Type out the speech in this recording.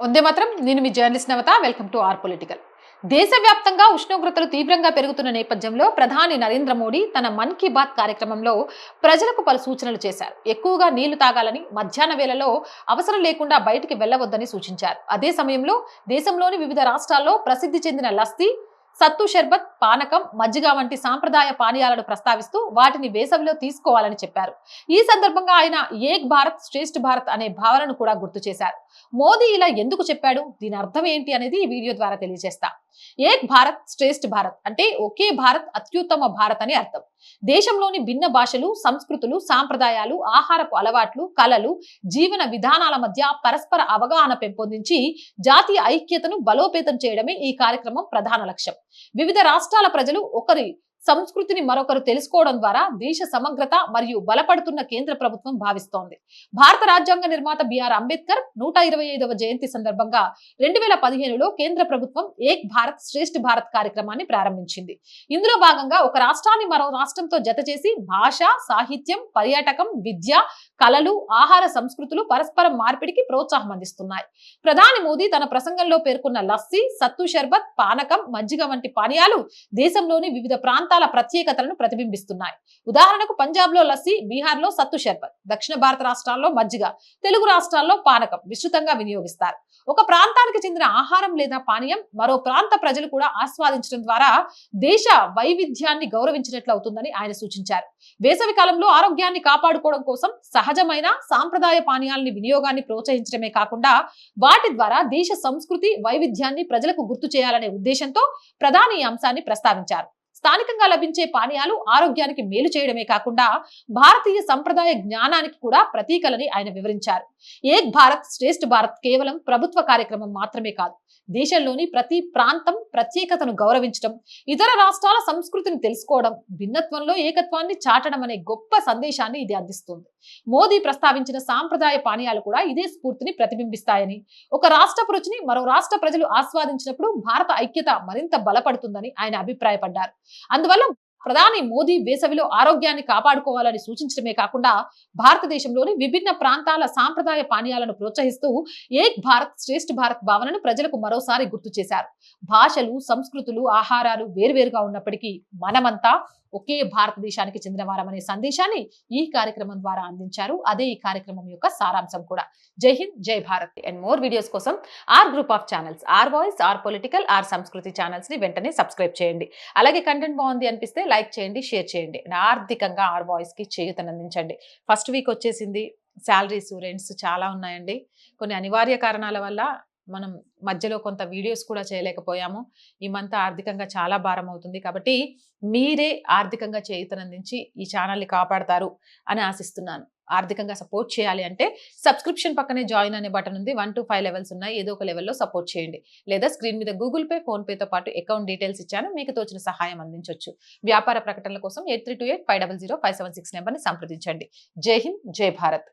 వందే మాత్రం. నేను మీ journalist Navata. Welcome to our political. దేశవ్యాప్తంగా ఉష్ణోగ్రతలు తీవ్రంగా పెరుగుతున్న నేపథ్యంలో ప్రధాని నరేంద్ర మోడీ తన మన్ కీ బాత్ కార్యక్రమంలో ప్రజలకు పలు సూచనలు చేశారు. ఎక్కువగా నీళ్లు తాగాలని, మధ్యాహ్న వేళలో అవసరం లేకుండా బయటికి వెళ్లవద్దని సూచించారు. అదే సమయంలో దేశంలోని వివిధ రాష్ట్రాల్లో ప్రసిద్ధి చెందిన లస్సీ, సత్తు షర్బత్, పానకం, మజ్జిగ వంటి సాంప్రదాయ పానీయాలను ప్రస్తావిస్తూ వాటిని వేసవిలో తీసుకోవాలని చెప్పారు. ఈ సందర్భంగా ఆయన ఏక్ భారత్ శ్రేష్ఠ భారత్ అనే భావనను కూడా గుర్తు చేశారు. మోదీ ఇలా ఎందుకు చెప్పాడు, దీని అర్థం ఏంటి అనేది ఈ వీడియో ద్వారా తెలియజేస్తా. ఏక్ భారత్ శ్రేష్ఠ భారత్ అంటే ఒకే భారత్ అత్యుత్తమ భారత్ అని అర్థం. దేశంలోని భిన్న భాషలు, సంస్కృతులు, సాంప్రదాయాలు, ఆహారపు అలవాట్లు, కళలు, జీవన విధానాల మధ్య పరస్పర అవగాహన పెంపొందించి జాతీయ ఐక్యతను బలోపేతం చేయడమే ఈ కార్యక్రమం ప్రధాన లక్ష్యం. వివిధ రాష్ట్రాల ప్రజలు ఒకరి సంస్కృతిని మరొకరు తెలుసుకోవడం ద్వారా దేశ సమగ్రత మరియు బలపడుతున్న కేంద్ర ప్రభుత్వం భావిస్తోంది. భారత రాజ్యాంగ నిర్మాత బిఆర్ అంబేద్కర్ 125వ జయంతి సందర్భంగా 2015లో కేంద్ర ప్రభుత్వం ఏక్ భారత్ శ్రేష్ఠ భారత్ కార్యక్రమాన్ని ప్రారంభించింది. ఇందులో భాగంగా ఒక రాష్ట్రాన్ని మరో రాష్ట్రంతో జత చేసి భాష, సాహిత్యం, పర్యాటకం, విద్య, కళలు, ఆహార సంస్కృతులు పరస్పరం మార్పిడికి ప్రోత్సాహం అందిస్తున్నాయి. ప్రధాని మోదీ తన ప్రసంగంలో పేర్కొన్న లస్సీ, సత్తు షర్బత్, పానకం, మజ్జిగ వంటి పానీయాలు దేశంలోని వివిధ ప్రాంతాల ప్రత్యేకతలను ప్రతిబింబిస్తున్నాయి. ఉదాహరణకు పంజాబ్ లో లస్సీ, బీహార్ లో సత్తు షర్బత్, దక్షిణ భారత రాష్ట్రాల్లో మజ్జిగ, తెలుగు రాష్ట్రాల్లో పానకం విస్తృతంగా వినియోగిస్తారు. ఒక ప్రాంతానికి చెందిన ఆహారం లేదా పానీయం మరో ప్రాంత ప్రజలు కూడా ఆస్వాదించడం ద్వారా దేశ వైవిధ్యాన్ని గౌరవించినట్లు అవుతుందని ఆయన సూచించారు. వేసవి కాలంలో ఆరోగ్యాన్ని కాపాడుకోవడం కోసం సహజమైన సాంప్రదాయ పానీయాలని వినియోగాన్ని ప్రోత్సహించడమే కాకుండా వాటి ద్వారా దేశ సంస్కృతి వైవిధ్యాన్ని ప్రజలకు గుర్తు చేయాలనే ఉద్దేశంతో ప్రధాని ఈ అంశాన్ని ప్రస్తావించారు. స్థానికంగా లభించే పానీయాలు ఆరోగ్యానికి మేలు చేయడమే కాకుండా భారతీయ సంప్రదాయ జ్ఞానానికి కూడా ప్రతీకలని ఆయన వివరించారు. ఏక్ భారత్ శ్రేష్ఠ భారత్ కేవలం ప్రభుత్వ కార్యక్రమం మాత్రమే కాదు, దేశంలోని ప్రతి ప్రాంతం ప్రత్యేకతను గౌరవించడం, ఇతర రాష్ట్రాల సంస్కృతిని తెలుసుకోవడం, భిన్నత్వంలో ఏకత్వాన్ని చాటడం అనే గొప్ప సందేశాన్ని ఇది అందిస్తుంది. మోదీ ప్రస్తావించిన సాంప్రదాయ పానీయాలు కూడా ఇదే స్ఫూర్తిని ప్రతిబింబిస్తాయని, ఒక రాష్ట్రపు రుచిని మరో రాష్ట్ర ప్రజలు ఆస్వాదించినప్పుడు భారత ఐక్యత మరింత బలపడుతుందని ఆయన అభిప్రాయపడ్డారు. అందువల్ల ప్రధాని మోదీ వేసవిలో ఆరోగ్యాన్ని కాపాడుకోవాలని సూచించడమే కాకుండా భారతదేశంలోని విభిన్న ప్రాంతాల సాంప్రదాయ పానీయాలను ప్రోత్సహిస్తూ ఏక్ భారత్ శ్రేష్ఠ భారత్ భావనను ప్రజలకు మరోసారి గుర్తు చేశారు. భాషలు, సంస్కృతులు, ఆహారాలు వేర్వేరుగా ఉన్నప్పటికీ మనమంతా ఒకే భారతదేశానికి చెందిన వారమనే సందేశాన్ని ఈ కార్యక్రమం ద్వారా అందించారు. అదే ఈ కార్యక్రమం యొక్క సారాంశం కూడా. జై హింద్, జై భారత్. అండ్ మోర్ వీడియోస్ కోసం R group of channels, R voice, R political, R Samskriti channels ని వెంటనే సబ్స్క్రైబ్ చేయండి. అలాగే కంటెంట్ బాగుంది అనిపిస్తే లైక్ చేయండి, షేర్ చేయండి. ఆర్థికంగా ఆర్ వాయిస్ కి చేయూతనందించండి. ఫస్ట్ వీక్ వచ్చేసింది. శాలరీస్, రెంట్స్ చాలా ఉన్నాయండి. కొన్ని అనివార్య కారణాల వల్ల మనం మధ్యలో కొంత వీడియోస్ కూడా చేయలేకపోయాము. ఈ మంత్ ఆర్థికంగా చాలా భారం అవుతుంది. కాబట్టి మీరే ఆర్థికంగా చేయూతనందించి ఈ ఛానల్ని కాపాడతారు అని ఆశిస్తున్నాను. ఆర్థికంగా సపోర్ట్ చేయాలి అంటే సబ్స్క్రిప్షన్ పక్కనే జాయిన్ అనే బటన్ ఉంది. 1 to 5 లెవెల్స్ ఉన్నాయి. ఏదో ఒక లెవెల్లో సపోర్ట్ చేయండి. లేదా స్క్రీన్ మీద గూగుల్ పే, ఫోన్ పేతో పాటు అకౌంట్ డీటెయిల్స్ ఇచ్చాను, మీకు తోచిన సహాయం అందించవచ్చు. వ్యాపార ప్రకటనల కోసం 8328500576 నెంబర్ని సంప్రదించండి. జై హింద్, జై భారత్.